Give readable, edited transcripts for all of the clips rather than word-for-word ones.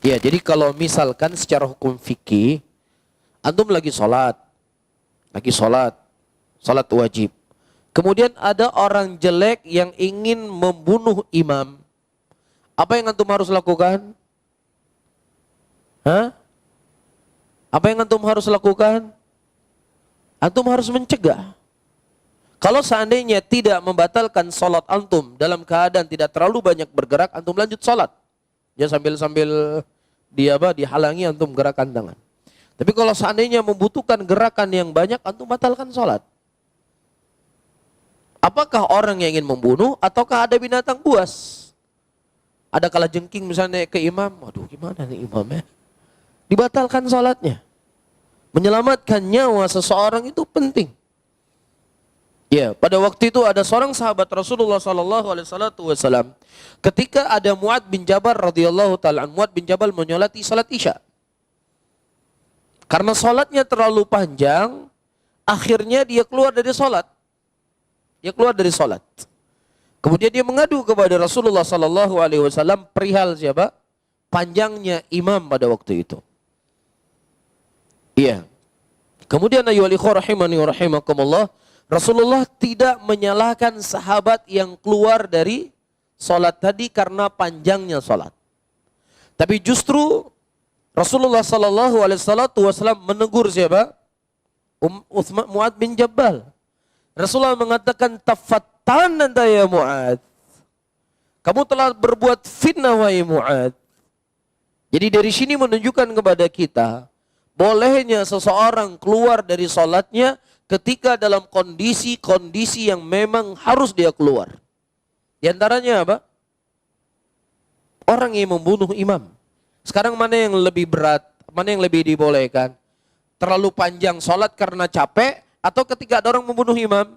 Ya, jadi kalau misalkan secara hukum fikih, antum lagi sholat wajib. Kemudian ada orang jelek yang ingin membunuh imam. Apa yang antum harus lakukan? Hah? Apa yang antum harus lakukan? Antum harus mencegah. Kalau seandainya tidak membatalkan sholat antum dalam keadaan tidak terlalu banyak bergerak, antum lanjut sholat. Ya sambil dihalangi antum gerakan tangan. Tapi kalau seandainya membutuhkan gerakan yang banyak, antum batalkan sholat. Apakah orang yang ingin membunuh ataukah ada binatang buas? Ada kalajengking misalnya ke imam, waduh gimana nih imamnya? Dibatalkan sholatnya. Menyelamatkan nyawa seseorang itu penting. Ya, pada waktu itu ada seorang sahabat Rasulullah SAW. Ketika ada Mu'ad bin Jabal radhiyallahu taala, Mu'ad bin Jabal menyolati salat Isya. Karena salatnya terlalu panjang, akhirnya dia keluar dari salat. Kemudian dia mengadu kepada Rasulullah SAW perihal siapa? Panjangnya imam pada waktu itu. Iya. Kemudian ayyuhal ikhwah rahimani wa rahimakumullah, Rasulullah tidak menyalahkan sahabat yang keluar dari salat tadi karena panjangnya salat. Tapi justru Rasulullah SAW menegur siapa? Mu'ad bin Jabal. Rasulullah mengatakan, tafattan anta ya Mu'ad. Kamu telah berbuat fitnah wahai Mu'ad. Jadi dari sini menunjukkan kepada kita, bolehnya seseorang keluar dari salatnya ketika dalam kondisi yang memang harus dia keluar. Di antaranya apa? Orang yang membunuh imam. Sekarang mana yang lebih berat? Mana yang lebih dibolehkan? Terlalu panjang sholat karena capek atau ketika ada orang membunuh imam?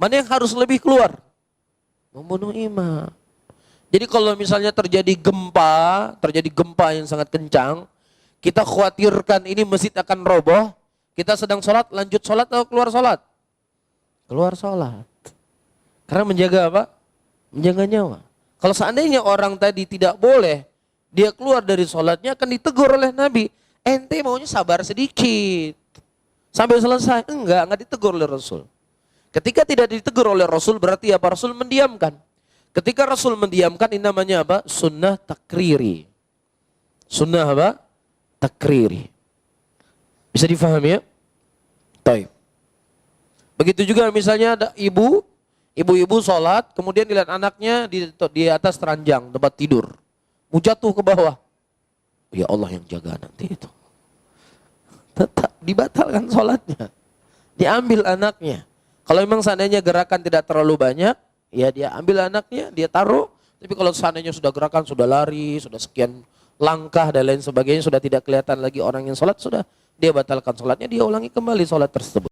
Mana yang harus lebih keluar? Membunuh imam. Jadi kalau misalnya terjadi gempa yang sangat kencang, kita khawatirkan ini masjid akan roboh, kita sedang sholat, lanjut sholat atau keluar sholat? Keluar sholat. Karena menjaga apa? Menjaga nyawa. Kalau seandainya orang tadi tidak boleh, dia keluar dari sholatnya akan ditegur oleh Nabi. Ente maunya sabar sedikit. Sampai selesai. Enggak ditegur oleh Rasul. Ketika tidak ditegur oleh Rasul berarti apa? Rasul mendiamkan. Ketika Rasul mendiamkan ini namanya apa? Sunnah takriri. Sunnah apa? Takriri. Bisa difahami ya? Taib. Begitu juga misalnya ada ibu-ibu sholat, kemudian dilihat anaknya di atas ranjang tempat tidur, mau jatuh ke bawah. Ya Allah yang jaga nanti itu. Tetap dibatalkan sholatnya. Diambil anaknya. Kalau memang seandainya gerakan tidak terlalu banyak, ya dia ambil anaknya, dia taruh. Tapi kalau seandainya sudah gerakan, sudah lari, sudah sekian langkah dan lain sebagainya, sudah tidak kelihatan lagi orang yang sholat, sudah dia batalkan sholatnya, dia ulangi kembali sholat tersebut.